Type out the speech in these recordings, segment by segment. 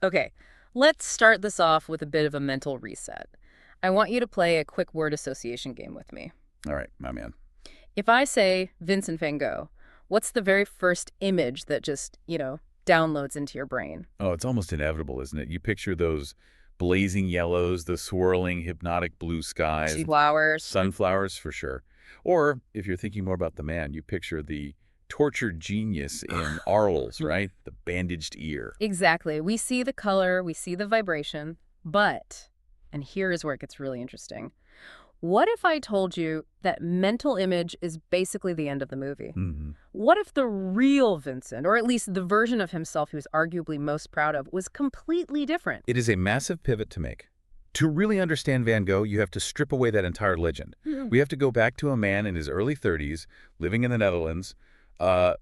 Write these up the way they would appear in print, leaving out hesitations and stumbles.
Okay, let's start this off with a bit of a mental reset. I want you to play a quick word association game with me. All right, my man. If I say Vincent van Gogh, what's the very first image that just, downloads into your brain? Oh, it's almost inevitable, isn't it? You picture those blazing yellows, the swirling, hypnotic blue skies, Flowers. sunflowers for sure. Or if you're thinking more about the man, you picture the tortured genius in Arles, right? The bandaged ear. Exactly. We see the color, we see the vibration, but, and here is where it gets really interesting. What if I told you that mental image is basically the end of the movie? hmm What if the real Vincent, or at least the version of himself he was arguably most proud of, was completely different? It is a massive pivot to make. To really understand Van Gogh, you have to strip away that entire legend. We have to go back to a man in his early 30s, living in the Netherlands, uh,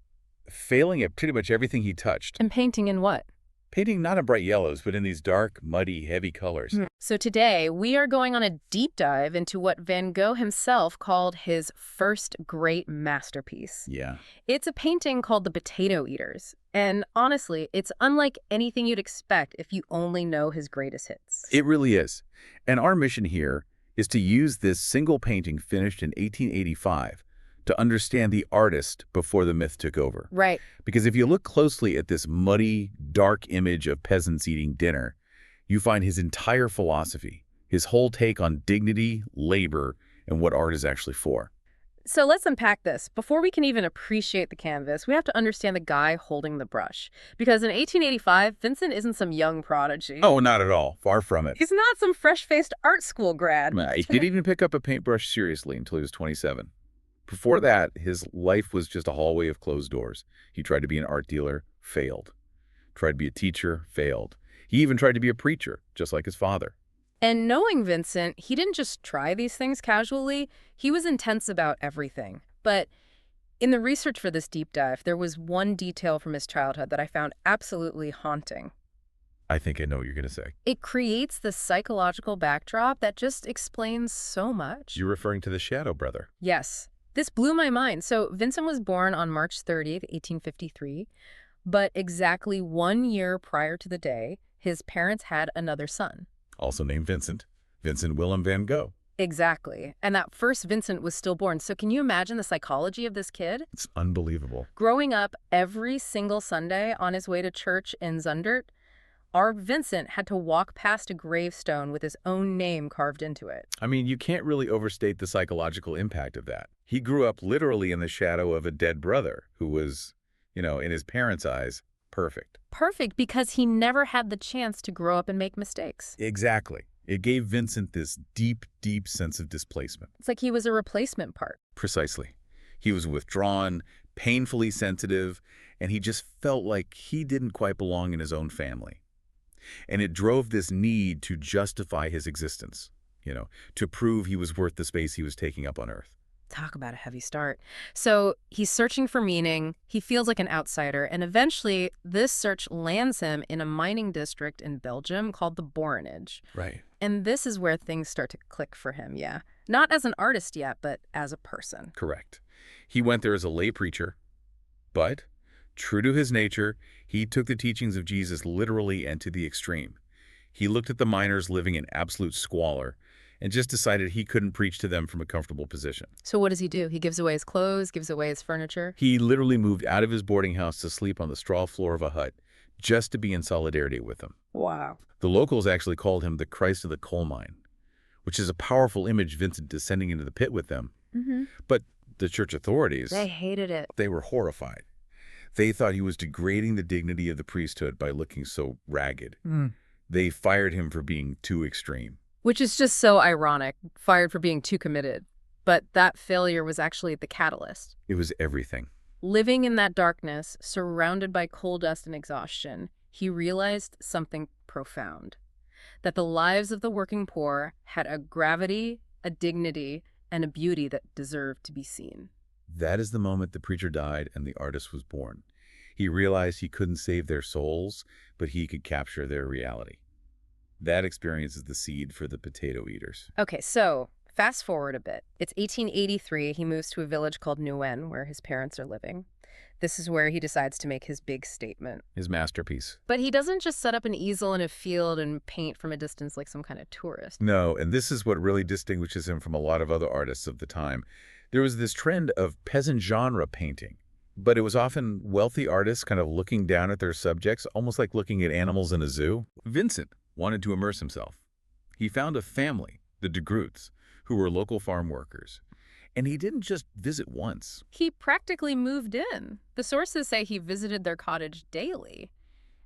failing at pretty much everything he touched. And painting in what? Painting not in bright yellows, but in these dark, muddy, heavy colors. So today, we are going on a deep dive into what Van Gogh himself called his first great masterpiece. Yeah. It's a painting called The Potato Eaters. And honestly, it's unlike anything you'd expect if you only know his greatest hits. It really is. And our mission here is to use this single painting finished in 1885 to understand the artist before the myth took over. Right. Because if you look closely at this muddy, dark image of peasants eating dinner, you find his entire philosophy, his whole take on dignity, labor, and what art is actually for. So let's unpack this. Before we can even appreciate the canvas, we have to understand the guy holding the brush. Because in 1885, Vincent isn't some young prodigy. Oh, not at all. Far from it. He's not some fresh-faced art school grad. He didn't even pick up a paintbrush seriously until he was 27. Before that, his life was just a hallway of closed doors. He tried to be an art dealer, failed. Tried to be a teacher, failed. He even tried to be a preacher, just like his father. And knowing Vincent, he didn't just try these things casually. He was intense about everything. But in the research for this deep dive, there was one detail from his childhood that I found absolutely haunting. I think I know what you're going to say. It creates this psychological backdrop that just explains so much. You're referring to the Shadow Brother. Yes. This blew my mind. So Vincent was born on March 30th, 1853, but exactly 1 year prior to the day, his parents had another son. Also named Vincent. Vincent Willem van Gogh. Exactly. And that first Vincent was stillborn. So can you imagine the psychology of this kid? It's unbelievable. Growing up every single Sunday on his way to church in Zundert, our Vincent had to walk past a gravestone with his own name carved into it. I mean, you can't really overstate the psychological impact of that. He grew up literally in the shadow of a dead brother who was, in his parents' eyes, perfect. Perfect, because he never had the chance to grow up and make mistakes. Exactly. It gave Vincent this deep, deep sense of displacement. It's like he was a replacement part. Precisely. He was withdrawn, painfully sensitive, and he just felt like he didn't quite belong in his own family. And it drove this need to justify his existence, to prove he was worth the space he was taking up on Earth. Talk about a heavy start. So he's searching for meaning. He feels like an outsider. And eventually, this search lands him in a mining district in Belgium called the Borinage. Right. And this is where things start to click for him, yeah. Not as an artist yet, but as a person. Correct. He went there as a lay preacher, but true to his nature, he took the teachings of Jesus literally and to the extreme. He looked at the miners living in absolute squalor and just decided he couldn't preach to them from a comfortable position. So what does he do? He gives away his clothes, gives away his furniture? He literally moved out of his boarding house to sleep on the straw floor of a hut just to be in solidarity with them. Wow. The locals actually called him the Christ of the coal mine, which is a powerful image, Vincent descending into the pit with them. But the church authorities, They hated it. they were horrified. They thought he was degrading the dignity of the priesthood by looking so ragged. They fired him for being too extreme. Which is just so ironic, fired for being too committed. But that failure was actually the catalyst. It was everything. Living in that darkness, surrounded by coal dust and exhaustion, he realized something profound. That the lives of the working poor had a gravity, a dignity, and a beauty that deserved to be seen. That is the moment the preacher died and the artist was born. He realized he couldn't save their souls, but he could capture their reality. That experience is the seed for the potato eaters. Okay, so Fast forward a bit. It's 1883. He moves to a village called Neuen, where his parents are living. This is where he decides to make his big statement. His masterpiece. But he doesn't just set up an easel in a field and paint from a distance like some kind of tourist. No, and this is what really distinguishes him from a lot of other artists of the time. There was this trend of peasant genre painting, but it was often wealthy artists kind of looking down at their subjects, almost like looking at animals in a zoo. Vincent wanted to immerse himself. He found a family, the de Groots, who were local farm workers. And he didn't just visit once. He practically moved in. The sources say he visited their cottage daily.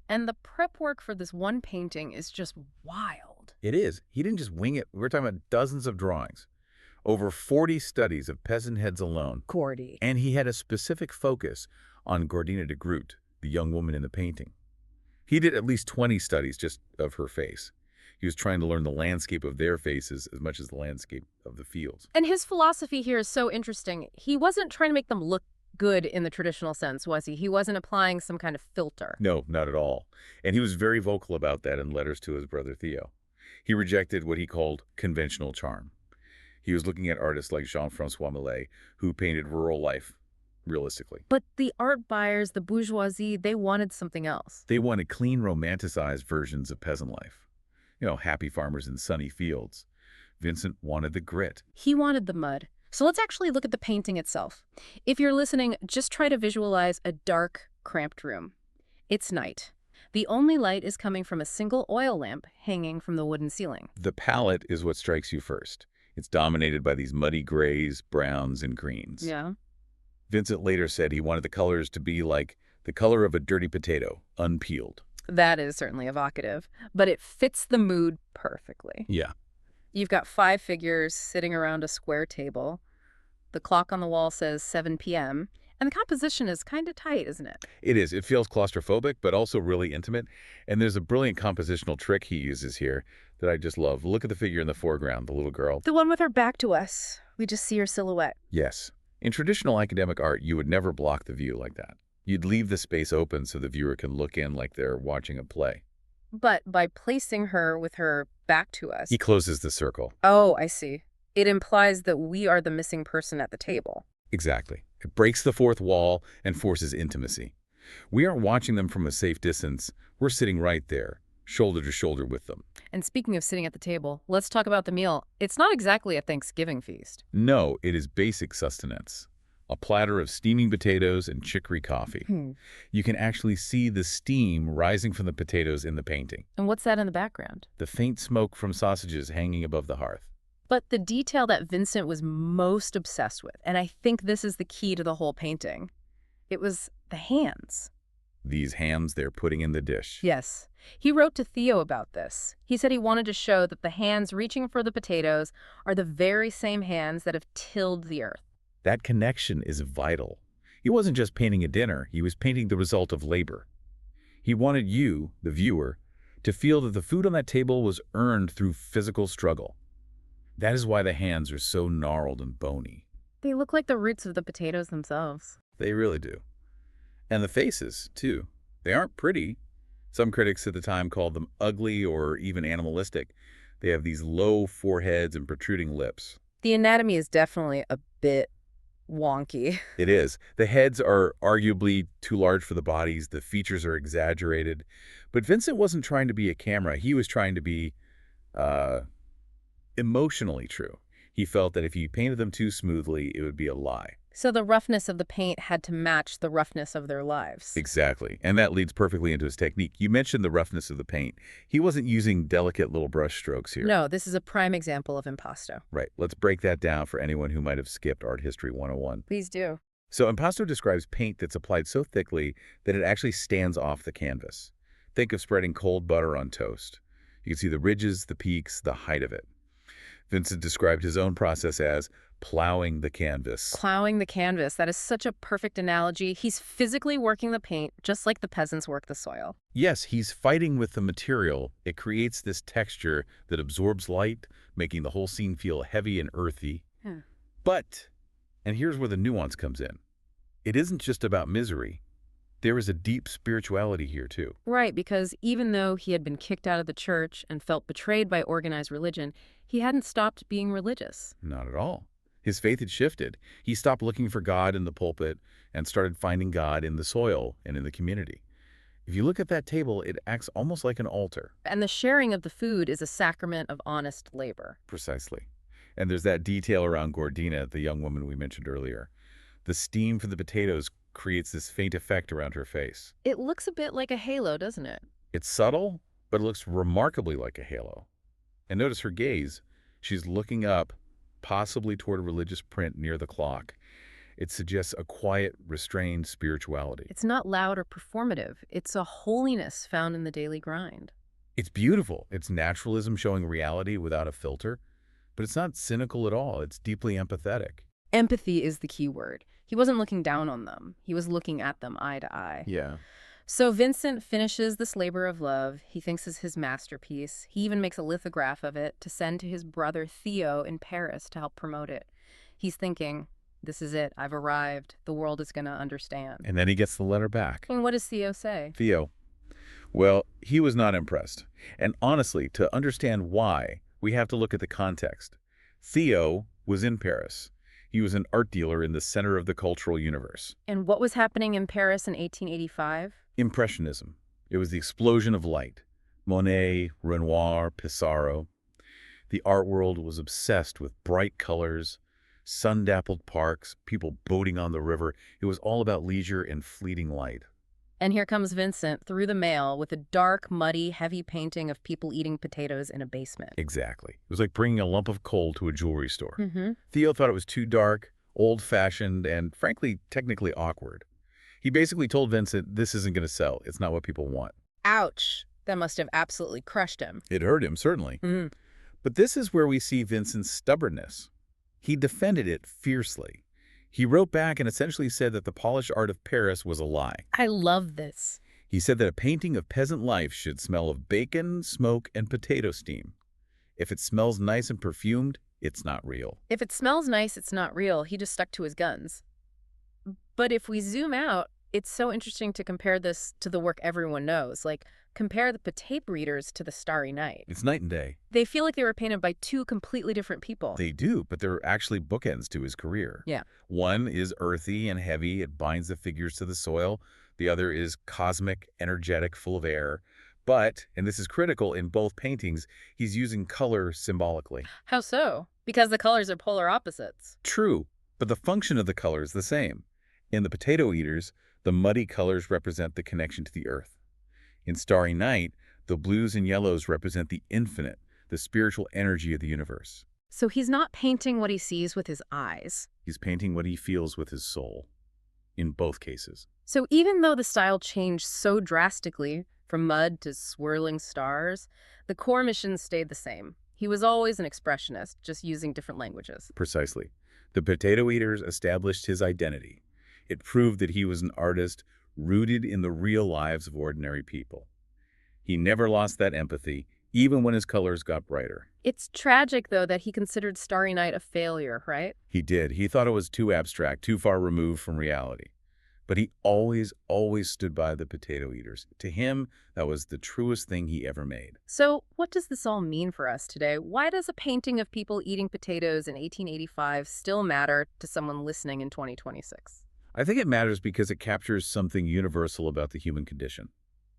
And the prep work for this one painting is just wild. It is. He didn't just wing it. We're talking about dozens of drawings. Over 40 studies of peasant heads alone. Gordy. And he had a specific focus on Gordina de Groot, the young woman in the painting. He did at least 20 studies just of her face. He was trying to learn the landscape of their faces as much as the landscape of the fields. And his philosophy here is so interesting. He wasn't trying to make them look good in the traditional sense, was he? He wasn't applying some kind of filter. No, not at all. And he was very vocal about that in letters to his brother Theo. He rejected what he called conventional charm. He was looking at artists like Jean-Francois Millet, who painted rural life realistically. But the art buyers, the bourgeoisie, they wanted something else. They wanted clean, romanticized versions of peasant life. Happy farmers in sunny fields. Vincent wanted the grit. He wanted the mud. So let's actually look at the painting itself. If you're listening, just try to visualize a dark, cramped room. It's night. The only light is coming from a single oil lamp hanging from the wooden ceiling. The palette is what strikes you first. It's dominated by these muddy grays, browns, and greens. Yeah. Vincent later said he wanted the colors to be like the color of a dirty potato, unpeeled. That is certainly evocative, but it fits the mood perfectly. Yeah. You've got 5 figures sitting around a square table. The clock on the wall says 7 p.m., and the composition is kind of tight, isn't it? It is. It feels claustrophobic, but also really intimate. And there's a brilliant compositional trick he uses here that I just love. Look at the figure in the foreground, the little girl. The one with her back to us. We just see her silhouette. Yes. In traditional academic art, you would never block the view like that. You'd leave the space open so the viewer can look in like they're watching a play. But by placing her with her back to us... He closes the circle. Oh, I see. It implies that we are the missing person at the table. Exactly. It breaks the fourth wall and forces intimacy. We aren't watching them from a safe distance. We're sitting right there, shoulder to shoulder with them. And speaking of sitting at the table, let's talk about the meal. It's not exactly a Thanksgiving feast. No, it is basic sustenance. A platter of steaming potatoes and chicory coffee. You can actually see the steam rising from the potatoes in the painting. And what's that in the background? The faint smoke from sausages hanging above the hearth. But the detail that Vincent was most obsessed with, and I think this is the key to the whole painting, it was the hands. These hands they're putting in the dish. Yes. He wrote to Theo about this. He said he wanted to show that the hands reaching for the potatoes are the very same hands that have tilled the earth. That connection is vital. He wasn't just painting a dinner, he was painting the result of labor. He wanted you, the viewer, to feel that the food on that table was earned through physical struggle. That is why the hands are so gnarled and bony. They look like the roots of the potatoes themselves. They really do. And the faces, too. They aren't pretty. Some critics at the time called them ugly or even animalistic. They have these low foreheads and protruding lips. The anatomy is definitely a bit wonky. It is. The heads are arguably too large for the bodies. The features are exaggerated. But Vincent wasn't trying to be a camera. He was trying to be emotionally true. He felt that if he painted them too smoothly, it would be a lie. So the roughness of the paint had to match the roughness of their lives. Exactly. And that leads perfectly into his technique. You mentioned the roughness of the paint. He wasn't using delicate little brush strokes here. No, this is a prime example of impasto. Right. Let's break that down for anyone who might have skipped Art History 101. Please do. So impasto describes paint that's applied so thickly that it actually stands off the canvas. Think of spreading cold butter on toast. You can see the ridges, the peaks, the height of it. Vincent described his own process as plowing the canvas. Plowing the canvas. That is such a perfect analogy. He's physically working the paint just like the peasants work the soil. Yes, he's fighting with the material. It creates this texture that absorbs light, making the whole scene feel heavy and earthy. But, and here's where the nuance comes in, it isn't just about misery. There is a deep spirituality here, too. Right, because even though he had been kicked out of the church and felt betrayed by organized religion, he hadn't stopped being religious. Not at all. His faith had shifted. He stopped looking for God in the pulpit and started finding God in the soil and in the community. If you look at that table, it acts almost like an altar. And the sharing of the food is a sacrament of honest labor. Precisely. And there's that detail around Gordina, the young woman we mentioned earlier. The steam from the potatoes creates this faint effect around her face. It looks a bit like a halo, doesn't it? It's subtle, but it looks remarkably like a halo. And notice her gaze. She's looking up, possibly toward a religious print near the clock. It suggests a quiet, restrained spirituality. It's not loud or performative. It's a holiness found in the daily grind. It's beautiful. It's naturalism showing reality without a filter. But it's not cynical at all. It's deeply empathetic. Empathy is the key word. He wasn't looking down on them. He was looking at them eye to eye. Yeah. So Vincent finishes this labor of love he thinks is his masterpiece. He even makes a lithograph of it to send to his brother Theo in Paris to help promote it. He's thinking, this is it. I've arrived. The world is going to understand. And then he gets the letter back. And what does Theo say? Theo. Well, he was not impressed. And honestly, to understand why, we have to look at the context. Theo was in Paris. He was an art dealer in the center of the cultural universe. And what was happening in Paris in 1885? Impressionism. It was the explosion of light. Monet, Renoir, Pissarro. The art world was obsessed with bright colors, sun-dappled parks, people boating on the river. It was all about leisure and fleeting light. And here comes Vincent through the mail with a dark, muddy, heavy painting of people eating potatoes in a basement. Exactly. It was like bringing a lump of coal to a jewelry store. Mm-hmm. Theo thought it was too dark, old-fashioned, and frankly, technically awkward. He basically told Vincent, this isn't going to sell. It's not what people want. Ouch. That must have absolutely crushed him. It hurt him, certainly. Mm-hmm. But this is where we see Vincent's stubbornness. He defended it fiercely. He wrote back and essentially said that the polished art of Paris was a lie. I love this. He said that a painting of peasant life should smell of bacon, smoke, and potato steam. If it smells nice and perfumed, it's not real. If it smells nice, it's not real. He just stuck to his guns. But if we zoom out, it's so interesting to compare this to the work everyone knows. Like, compare the potato readers to the Starry Night. It's night and day. They feel like they were painted by two completely different people. They do, but they're actually bookends to his career. Yeah. One is earthy and heavy. It binds the figures to the soil. The other is cosmic, energetic, full of air. But, and this is critical, in both paintings, he's using color symbolically. How so? Because the colors are polar opposites. True, but the function of the color is the same. In the Potato Eaters, the muddy colors represent the connection to the earth. In Starry Night, the blues and yellows represent the infinite, the spiritual energy of the universe. So he's not painting what he sees with his eyes. He's painting what he feels with his soul, in both cases. So even though the style changed so drastically, from mud to swirling stars, the core mission stayed the same. He was always an expressionist, just using different languages. Precisely. The Potato Eaters established his identity. It proved that he was an artist rooted in the real lives of ordinary people. He never lost that empathy, even when his colors got brighter. It's tragic, though, that he considered Starry Night a failure, right? He did. He thought it was too abstract, too far removed from reality. But he always stood by the Potato Eaters. To him, that was the truest thing he ever made. So what does this all mean for us today? Why does a painting of people eating potatoes in 1885 still matter to someone listening in 2026? I think it matters because it captures something universal about the human condition.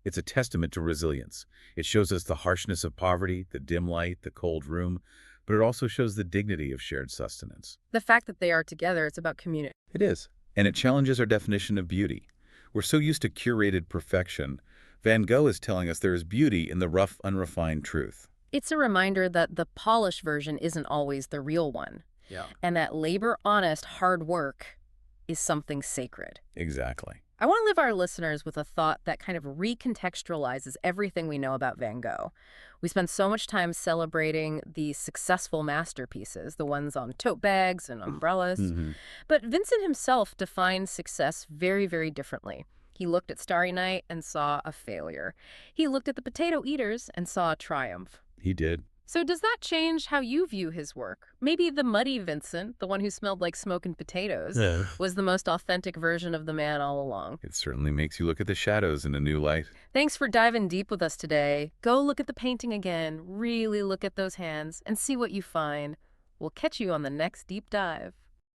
It's a testament to resilience. It shows us the harshness of poverty, the dim light, the cold room, but it also shows the dignity of shared sustenance. The fact that they are together, it's about community. It is. And it challenges our definition of beauty. We're so used to curated perfection. Van Gogh is telling us there is beauty in the rough, unrefined truth. It's a reminder that the polished version isn't always the real one. Yeah. And that labor-honest hard work is something sacred. Exactly. I want to leave our listeners with a thought that kind of recontextualizes everything we know about Van Gogh. We spend so much time celebrating the successful masterpieces, the ones on tote bags and umbrellas. Mm-hmm. But Vincent himself defined success very, very differently. He looked at Starry Night and saw a failure. He looked at the Potato Eaters and saw a triumph. He did. So does that change how you view his work? Maybe the muddy Vincent, the one who smelled like smoke and potatoes, Yeah. was the most authentic version of the man all along. It certainly makes you look at the shadows in a new light. Thanks for diving deep with us today. Go look at the painting again, really look at those hands, and see what you find. We'll catch you on the next deep dive.